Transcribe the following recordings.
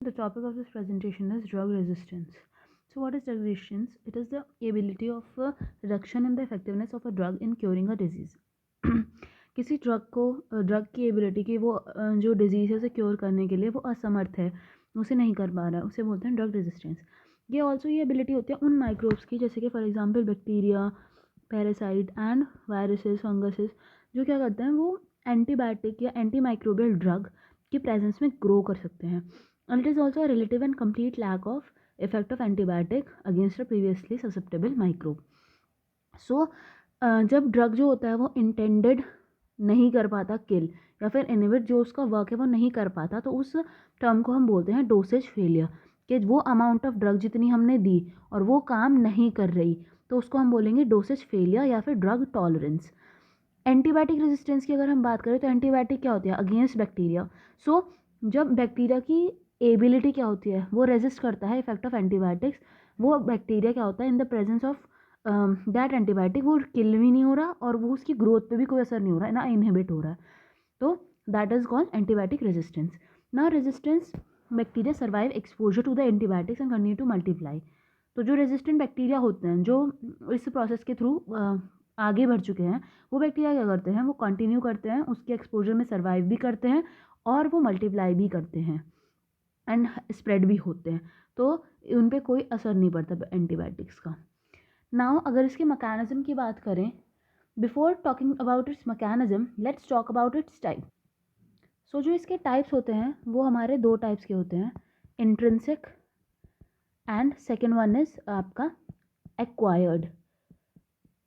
The topic of this presentation is drug resistance. So, what is drug resistance? It is the ability of reduction in the effectiveness of a drug in curing a disease. किसी drug की ability की वो जो disease है उसे cure करने के लिए वो असमर्थ है, उसे नहीं कर पा रहा है, उसे बोलते हैं ड्रग रेजिस्टेंस. ये एबिलिटी होती है उन माइक्रोब्स की, जैसे कि for example bacteria, parasite and viruses, funguses, जो क्या करते हैं वो एंटीबायोटिक या एंटी माइक्रोबियल ड्रग की प्रेजेंस में ग्रो कर सकते हैं. And it is also a relative and complete lack of effect of antibiotic against a previously susceptible microbe. So जब ड्रग जो होता है वो इंटेंडेड नहीं कर पाता किल, या फिर इनहिबिट जो उसका वर्क है वो नहीं कर पाता, तो उस टर्म को हम बोलते हैं डोसेज फेलियर. कि वो अमाउंट ऑफ ड्रग जितनी हमने दी और वो काम नहीं कर रही, तो उसको हम बोलेंगे डोसेज फेलियर या फिर ड्रग टॉलरेंस. एंटीबायोटिक रेजिस्टेंस की अगर हम बात करें तो एंटीबायोटिक क्या होती है? Against bacteria. सो जब बैक्टीरिया की एबिलिटी क्या होती है, वो रेजिस्ट करता है इफेक्ट ऑफ एंटीबायोटिक्स. वो बैक्टीरिया क्या होता है, in the presence of that antibiotic वो किल भी नहीं हो रहा और वो उसकी ग्रोथ पे भी कोई असर नहीं हो रहा है, ना इनहिबिट हो रहा है. तो that is called antibiotic resistance. Now resistance bacteria survive exposure to the antibiotics and continue to multiply. तो जो रेजिस्टेंट बैक्टीरिया होते हैं, जो इस प्रोसेस के थ्रू आगे बढ़ चुके हैं, वो बैक्टीरिया क्या करते हैं, वो कंटिन्यू करते हैं, उसके एक्सपोजर में सर्वाइव भी करते हैं और वो मल्टीप्लाई भी करते हैं एंड स्प्रेड भी होते हैं. तो उन पर कोई असर नहीं पड़ता एंटीबायोटिक्स का. नाउ अगर इसके मैकेनिज्म की बात करें, before talking about its mechanism, let's talk about its type. So जो इसके टाइप्स होते हैं वो हमारे दो टाइप्स के होते हैं, intrinsic and second one is आपका एक्वायर्ड.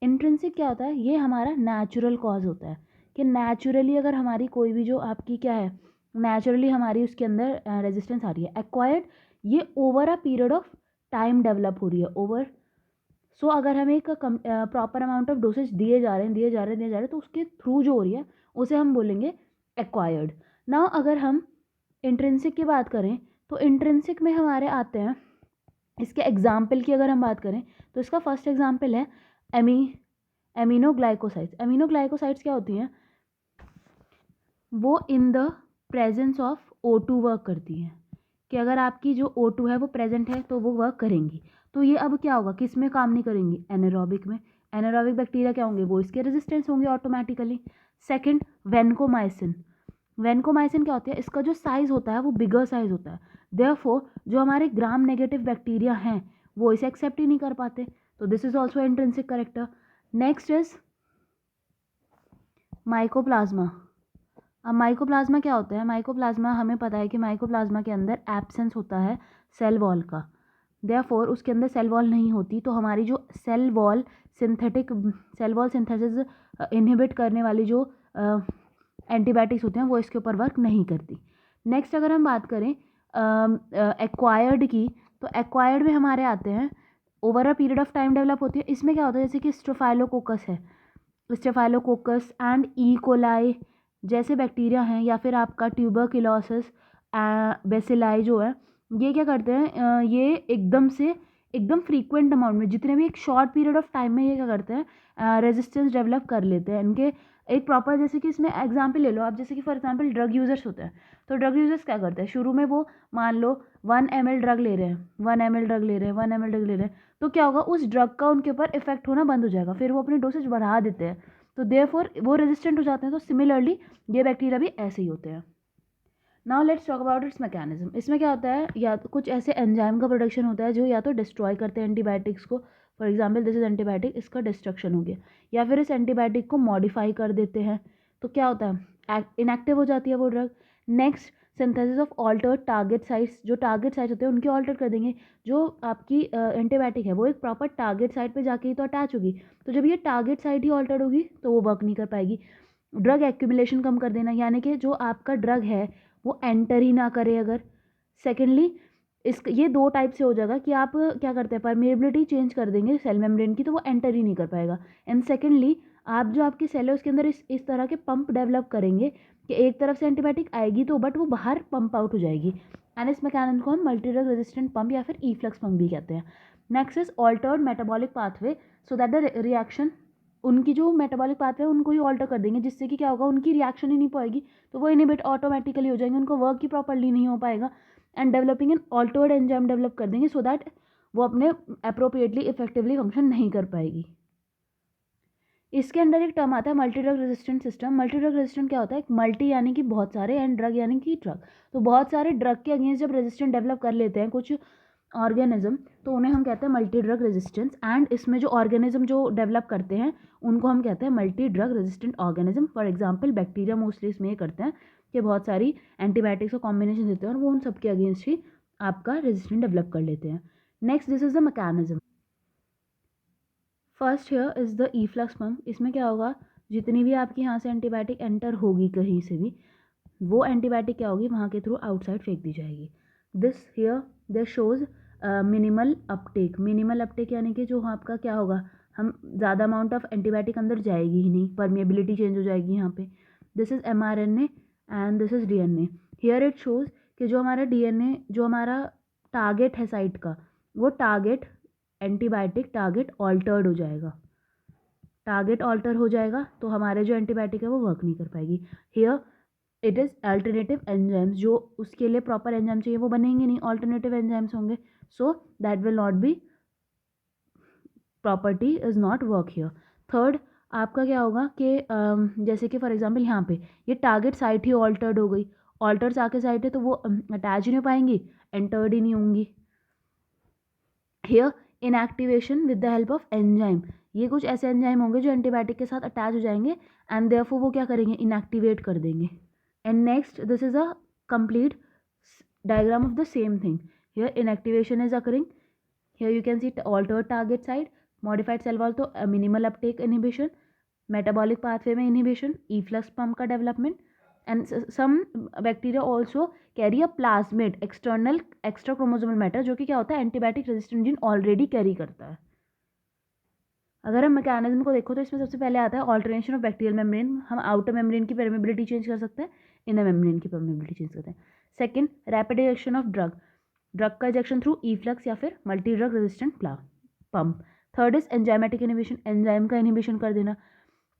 इंट्रिंसिक क्या होता है? ये हमारा नेचुरल कॉज होता है कि नेचुरली अगर हमारी कोई भी जो आपकी क्या है, नेचुरली हमारी उसके अंदर रेजिस्टेंस आ रही है. एक्वायर्ड ये over a period of time develop हो रही है, ओवर. सो अगर हम एक प्रॉपर अमाउंट ऑफ डोसेज दिए जा रहे हैं तो उसके थ्रू जो हो रही है उसे हम बोलेंगे एक्वायर्ड. नाउ अगर हम इंट्रिंसिक की बात करें तो इंट्रिंसिक में हमारे आते हैं, इसके एग्जाम्पल की अगर हम बात करें तो इसका फर्स्ट एग्जाम्पल है एमिनोग्लाइकोसाइड्स. एमिनोग्लाइकोसाइड्स क्या होती हैं? वो in the presence of O2 work करती हैं, कि अगर आपकी जो O2 है वो प्रेजेंट है तो वो वर्क करेंगी. तो ये अब क्या होगा, किस में काम नहीं करेंगी? एनारोबिक में. एनारोबिक बैक्टीरिया क्या होंगे? वो इसके रेजिस्टेंस होंगे ऑटोमेटिकली. Second, vancomycin. वेनकोमाइसिन क्या होती है? इसका जो साइज होता है वो बिगर साइज होता है. देयरफॉर जो हमारे ग्राम नेगेटिव बैक्टीरिया हैं वो इसे एक्सेप्ट ही नहीं कर पाते. तो this is also intrinsic character. Next is mycoplasma. अब माइकोप्लाज्मा क्या होता है? माइकोप्लाज्मा हमें पता है कि माइकोप्लाज्मा के अंदर एब्सेंस होता है सेल वॉल का. देयरफॉर उसके अंदर सेल वॉल नहीं होती, तो हमारी जो सेल वॉल सिंथेसिस इनहिबिट करने वाली जो एंटीबायोटिक्स होते हैं वो इसके ऊपर वर्क नहीं करती. नेक्स्ट अगर हम बात करें एक्वायर्ड की, तो एक्वायर्ड में हमारे आते हैं over a period of time develop होती है. इसमें क्या होता है? जैसे कि स्ट्रोफाइलोकोकस है, स्टेफाइलोकोकस एंड ई कोलाई जैसे बैक्टीरिया हैं, या फिर आपका ट्यूबरक्लोसिस, बेसिलाई जो है, ये क्या करते हैं, ये एकदम फ्रीक्वेंट अमाउंट में, जितने भी एक शॉर्ट पीरियड ऑफ टाइम में ये क्या करते हैं, रेजिस्टेंस डेवलप कर लेते हैं. इनके एक प्रॉपर, जैसे कि इसमें एग्जांपल ले लो आप, जैसे कि फॉर एग्जांपल ड्रग यूजर्स होते हैं. तो ड्रग यूजर्स क्या करते हैं? शुरू में वो मान लो 1 ml ड्रग ले रहे हैं, 1 ml ड्रग ले रहे हैं, 1 ml ड्रग ले रहे हैं, तो क्या होगा, उस ड्रग का उनके ऊपर इफेक्ट होना बंद हो जाएगा, फिर वो अपनी डोसेज बढ़ा देते हैं, तो देयरफॉर वो रेजिस्टेंट हो जाते हैं. तो सिमिलरली ये बैक्टीरिया भी ऐसे ही होते हैं. Now let's talk about its mechanism. इसमें क्या होता है, या तो कुछ ऐसे एंजाइम का प्रोडक्शन होता है जो या तो डिस्ट्रॉय करते हैं एंटीबायोटिक्स को. For example this is antibiotic, इसका डिस्ट्रक्शन हो गया. या फिर इस एंटीबायोटिक को मॉडिफाई कर देते हैं, तो क्या होता है, इनएक्टिव हो जाती है वो drug. Next, synthesis of altered target sites. जो टारगेट साइट्स होते हैं उनके ऑल्टर कर देंगे. जो आपकी एंटीबायोटिक है वो एक प्रॉपर टारगेट साइट पे जाके ही तो अटैच होगी, तो जब ये टारगेट साइट ही ऑल्टर्ड होगी तो वो वर्क नहीं कर पाएगी. ड्रग एक्यूमुलेशन कम कर देना, यानी कि जो आपका ड्रग है वो एंटर ही ना करे अगर. सेकेंडली, ये दो टाइप से हो जाएगा कि आप क्या करते हैं, परमेबिलिटी चेंज कर देंगे सेल मेम्ब्रेन की, तो वो एंटर ही नहीं कर पाएगा. एंड सेकेंडली, आप जो आपकी सेल है उसके अंदर इस तरह के पंप डेवलप करेंगे कि एक तरफ से एंटीबायोटिक आएगी तो बट वो बाहर पंप आउट हो जाएगी. एंड इस मैकेनिज्म को हम मल्टी ड्रग रेजिस्टेंट पंप या फिर ईफ्लक्स पंप भी कहते हैं. Next is altered metabolic pathway, so that the reaction, उनकी जो मेटाबॉलिक पाथवे है उनको ही ऑल्टर कर देंगे, जिससे कि क्या होगा, उनकी रिएक्शन ही नहीं पाएगी, तो वो इनहिबिट ऑटोमेटिकली हो जाएंगे, उनको वर्क ही प्रॉपरली नहीं हो पाएगा. And developing N altered enzyme develop कर देंगे सो दैट वो अपने अप्रोप्रिएटली इफेक्टिवली फंक्शन नहीं कर पाएगी। इसके अंदर एक टर्म आता है multi drug resistant system. Multi drug resistant क्या होता है? एक मल्टी यानी कि बहुत सारे एंड ड्रग यानी कि ड्रग। तो बहुत सारे ड्रग के अगेंस्ट जब रेजिस्टेंट डेवलप कर लेते हैं कुछ ऑर्गेनिज्म तो उन्हें हम कहते हैं मल्टी ड्रग रेजिस्टेंस। एंड इसमें जो ऑर्गेनिज्म जो डेवलप करते हैं उनको हम कहते हैं multi drug resistant organism. For example bacteria mostly इसमें ये करते हैं कि बहुत सारी एंटीबायोटिक्स का कॉम्बिनेशन देते हैं और वो उन सबके अगेंस्ट ही आपका रेजिस्टेंट डेवलप कर लेते हैं। Next this is the mechanism. First here is the efflux pump. इसमें क्या होगा? जितनी भी आपकी यहाँ से एंटीबायोटिक एंटर होगी कहीं से भी, वो एंटीबायोटिक क्या होगी वहाँ के थ्रू आउटसाइड फेंक दी जाएगी। This here this shows minimal Uptake. Minimal Uptake यानी कि जो आपका क्या होगा, हम ज़्यादा अमाउंट ऑफ एंटीबायोटिक अंदर जाएगी ही नहीं, परमिएबिलिटी चेंज हो जाएगी यहाँ पे। This is mRNA and this is DNA। Here it shows कि जो हमारा DNA जो हमारा टारगेट है साइट का, वो टारगेट एंटीबायोटिक टारगेट ऑल्टर्ड हो जाएगा। टारगेट ऑल्टर हो जाएगा तो हमारे जो एंटीबायोटिक है वो वर्क नहीं कर पाएगी। Here it is alternative enzymes. जो उसके लिए प्रॉपर एंजाइम चाहिए वो बनेंगे नहीं, ऑल्टरनेटिव एंजाइम्स होंगे, so that will not be property is not work here. Third आपका क्या होगा कि जैसे कि फॉर एग्जांपल यहाँ पे ये टारगेट साइट ही ऑल्टर्ड हो गई। ऑल्टर्स आके साइट है तो वो अटैच ही नहीं हो पाएंगी, एंटर्ड ही नहीं होंगी। Here inactivation with the help of enzyme. ये कुछ ऐसे एंजाइम होंगे जो एंटीबायोटिक के साथ अटैच हो जाएंगे एंड देयरफॉर वो क्या करेंगे? इनएक्टिवेट कर देंगे। And next this is a complete diagram of the same thing. Here inactivation is occurring. Here you can see altered target site, modified cell wall तो minimal uptake inhibition, metabolic pathway में inhibition, efflux pump का development, and some bacteria also carry a plasmid external extra chromosomal matter जो कि क्या होता है? Antibiotic resistant gene already carry करता है। अगर हम मैकेनिज्म को देखो तो इसमें सबसे पहले आता है ऑल्टरेशन ऑफ बैक्टीरियल मेम्ब्रेन। हम आउटर मेम्ब्रेन की परमेबिलिटी चेंज कर सकते हैं, इनर मेम्ब्रेन की परमेबिलिटी चेंज करते हैं। Second rapid ejection of drug. Drug का इजेक्शन थ्रू ईफ्लक्स या फिर multi drug resistant pump. Third is enzymatic inhibition. Enzyme का इनिबिशन कर देना,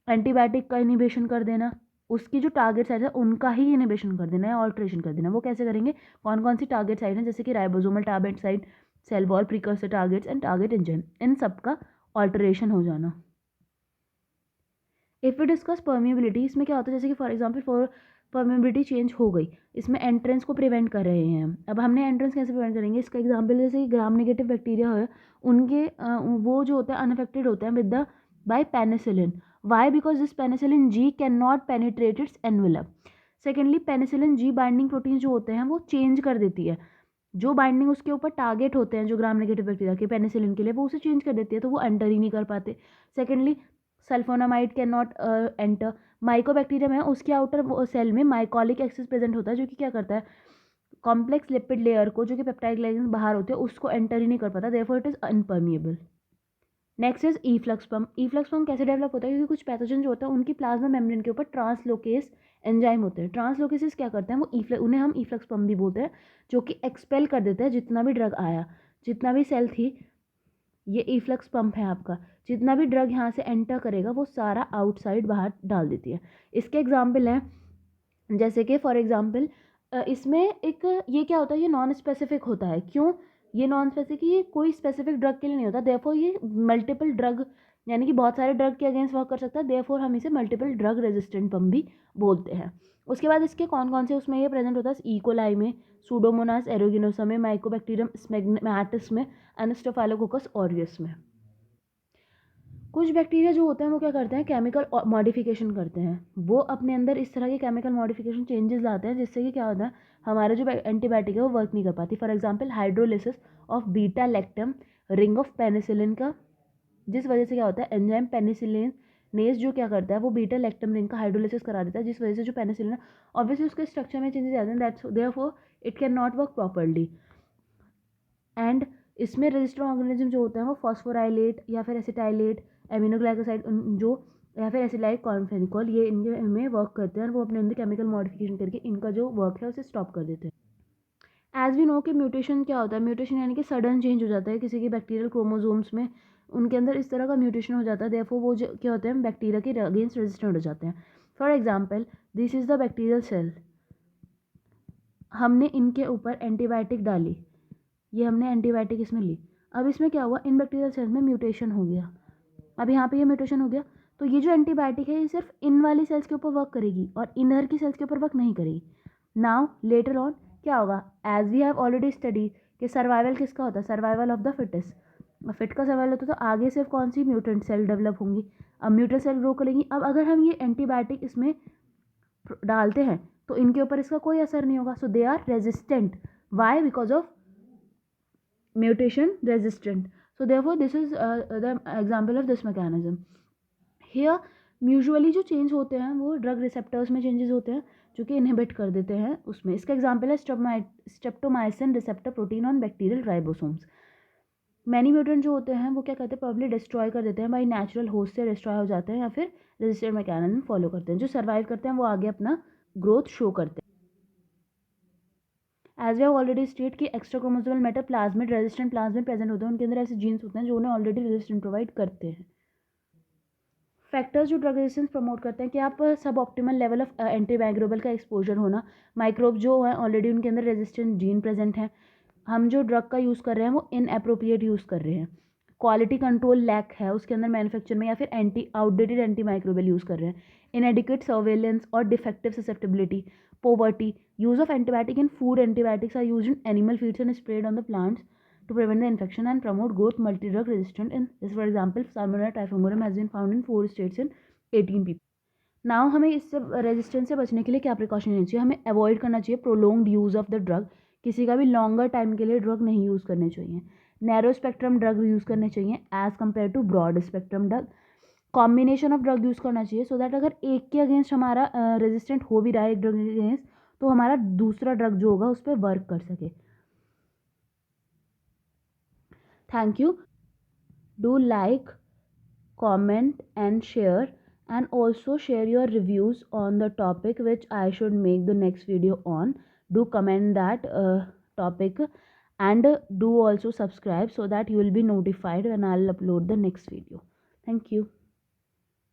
एंटीबायोटिक का इनिबिशन कर देना, उसकी जो टारगेट साइट है उनका ही इनिबिशन कर देना या ऑल्ट्रेशन कर देना। वो कैसे करेंगे? कौन कौन सी टारगेट साइट है? जैसे कि ribosomal target site, cell wall precursor targets and target enzyme, इन सब का ऑल्टरेशन हो जाना। इफ़ वी डिस्कस परमिएबिलिटी, इसमें क्या होता है? जैसे कि फॉर एग्जांपल परमिएबिलिटी चेंज हो गई, इसमें एंट्रेंस को प्रिवेंट कर रहे हैं हम। अब हमने एंट्रेंस कैसे प्रिवेंट करेंगे? इसका एग्जांपल जैसे कि ग्राम नेगेटिव बैक्टीरिया है, उनके वो जो होता है अनअफेक्टेड होते हैं with the by penicillin. Why? Because this penicillin G can not penetrate its envelope. Secondly penicillin G binding protein जो होते हैं वो चेंज कर देती है, जो बाइंडिंग उसके ऊपर टारगेट होते हैं जो ग्राम नेगेटिव बैक्टीरिया के पेनिसिलिन के लिए, वो उसे चेंज कर देती है तो वो एंटर ही नहीं कर पाते। Secondly sulphonamide can not enter. Mycobacterium है, उसके आउटर सेल में माइकोलिक एक्सिस प्रेजेंट होता है जो कि क्या करता है? कॉम्प्लेक्स लिपिड लेयर को, जो कि पेप्टाइड ग्लाइकन बाहर होते हैं, उसको एंटर ही नहीं कर पाता, therefore it is unpermeable. Next is efflux pump. Efflux pump कैसे डेवलप होता है? क्योंकि कुछ पैथोजन जो होता है उनकी प्लाज्मा मेम्ब्रेन के ऊपर ट्रांसलोकेस एंजाइम होते हैं। ट्रांसलोकेसिस क्या करते हैं? वो उन्हें हम ईफ्लक्स पम्प भी बोलते हैं, जो कि एक्सपेल कर देते हैं जितना भी ड्रग आया, जितना भी सेल थी। ये ईफ्लक्स पंप है आपका, जितना भी ड्रग यहाँ से एंटर करेगा वो सारा आउटसाइड बाहर डाल देती है। इसके एग्जाम्पल हैं जैसे कि फॉर एग्जाम्पल इसमें एक ये क्या होता है? ये नॉन स्पेसिफिक होता है। क्यों ये नॉन स्पेसिफिक? ये कोई स्पेसिफिक ड्रग के लिए नहीं होता, देयरफॉर ये मल्टीपल ड्रग यानी कि बहुत सारे ड्रग के अगेंस्ट वर्क कर सकता है, देयरफॉर हम इसे मल्टीपल ड्रग रेजिस्टेंट पंप भी बोलते हैं। उसके बाद इसके कौन कौन से उसमें ये प्रेजेंट होता है? ईकोलाई में, सूडोमोनास एरोगिनोसा में, माइकोबैक्टीरियम स्मैग्मेटिस में, एनास्टोफाइलोकोकस ऑरियस में। कुछ बैक्टीरिया जो होते हैं वो क्या करते हैं? केमिकल मॉडिफिकेशन करते हैं। वो अपने अंदर इस तरह के केमिकल मॉडिफिकेशन चेंजेस लाते हैं जिससे कि क्या होता है? हमारा जो एंटीबायोटिक है वो वर्क नहीं कर पाती। For example hydrolysis of beta lactam ring of penicillin का, जिस वजह से क्या होता है? एंजाइम पेनिसिलिन नेस जो क्या करता है वो बीटा लैक्टम रिंग का हाइड्रोलिसिस करा देता है, जिस वजह से जो पेनिसिलिन है ऑब्वियसली उसके स्ट्रक्चर में चेंजेस आते हैं, that's therefore it can not work properly. And इसमें रेजिस्टर ऑर्गेनिज्म जो होते हैं वो फॉस्फोराइलेट या फिर एसिटाइलेट, एमिनोग्लाइकोसाइड जो या फिर एसिलाइट कॉन्फेनिकॉल, ये इनके में वर्क करते हैं और वो अपने अंदर केमिकल मॉडिफिकेशन करके इनका जो वर्क है उसे स्टॉप कर देते हैं। एज वी नो कि म्यूटेशन क्या होता है? म्यूटेशन यानी कि सडन चेंज हो जाता है किसी के बैक्टीरियल क्रोमोसोम्स में, उनके अंदर इस तरह का म्यूटेशन हो जाता है, देयरफॉर वो जो क्या होते हैं? बैक्टीरिया के अगेंस्ट रेजिस्टेंट हो जाते हैं। For example this is the bacterial cell, हमने इनके ऊपर एंटीबायोटिक डाली, ये हमने एंटीबायोटिक इसमें ली, अब इसमें क्या हुआ, इन बैक्टीरियल सेल्स में म्यूटेशन हो गया, अब यहाँ पे ये म्यूटेशन हो गया, तो ये जो एंटीबायोटिक है ये सिर्फ इन वाली सेल्स के ऊपर वर्क करेगी और इनर की सेल्स के ऊपर वर्क नहीं करेगी। नाउ लेटर ऑन क्या होगा, as we have already study कि सर्वाइवल किसका होता है, survival of the fittest, fit का सर्वाइवल होता है, तो आगे सिर्फ कौन सी म्यूटेंट सेल डेवलप होंगी, अब म्यूटेंट सेल ग्रो करेंगी। अब अगर हम ये एंटीबायोटिक इसमें डालते हैं तो इनके ऊपर इसका कोई असर नहीं होगा, so they are resistant, why, because of mutation resistant. So therefore this is the example of this mechanism. Here usually जो चेंज होते हैं वो ड्रग रिसेप्टर्स में चेंजेस होते हैं जो कि इनहिबिट कर देते हैं उसमें। इसका एग्जाम्पल है streptomycin receptor protein on bacterial ribosomes. Many mutant जो होते हैं वो क्या करते हैं, प्रॉब्ली डिस्ट्रॉय कर देते हैं, बाई नेचुरल होस्ट से डिस्ट्रॉय हो जाते हैं या फिर रेजिस्टेंट मैकेनिज्म फॉलो करते हैं। जो सर्वाइव करते हैं वो आगे अपना ग्रोथ शो करते हैं। As we have already state कि extra chromosomal matter plasmid resistant plasmid present होते हैं, उनके अंदर ऐसे जीन्स होते हैं जो उन्हें ऑलरेडी रेजिस्टेंट प्रोवाइड करते हैं। फैक्टर्स जो ड्रग रेजिस्टेंस प्रमोट करते हैं कि आप सब ऑप्टिमल लेवल ऑफ एंटीमाइक्रोबियल का एक्सपोजर होना, माइक्रोब जो है ऑलरेडी उनके अंदर रेजिस्टेंट जीन प्रेजेंट है, हम जो ड्रग का यूज़ कर रहे हैं वो इनअप्रोप्रिएट यूज़ कर रहे हैं, क्वालिटी कंट्रोल लैक है उसके अंदर मैन्युफैक्चर में, या फिर आउटडेटेड एंटी माइक्रोबियल यूज़ कर रहे हैं, इनएडिक्वेट सर्वेलेंस और defective susceptibility, poverty, use of antibiotic in food, antibiotics are used in animal feeds and sprayed on the plants to prevent the infection and promote growth, multi-drug resistant in this, for example salmonella typhimurium has been found in 4 states in 18 people. Now हमें इस resistance से बचने के लिए क्या precaution लेनी चाहिए, हमें अवॉइड करना चाहिए prolonged use of the drug, किसी का भी लॉन्गर टाइम के लिए ड्रग नहीं यूज़ करने चाहिए, नैरो स्पेक्ट्रम ड्रग यूज़ करने चाहिए as compare to broad spectrum drug, combination of drug use करना चाहिए सो दैट अगर एक के अगेंस्ट हमारा रेजिस्टेंट हो भी रहा है एक ड्रग के अगेंस्ट तो हमारा दूसरा ड्रग जो होगा उस पर वर्क कर सके। Thank you, do like, comment and share, and also share your reviews on the topic which I should make the next video on. Do comment that topic, and do also subscribe so that you will be notified when I'll upload the next video. Thank you.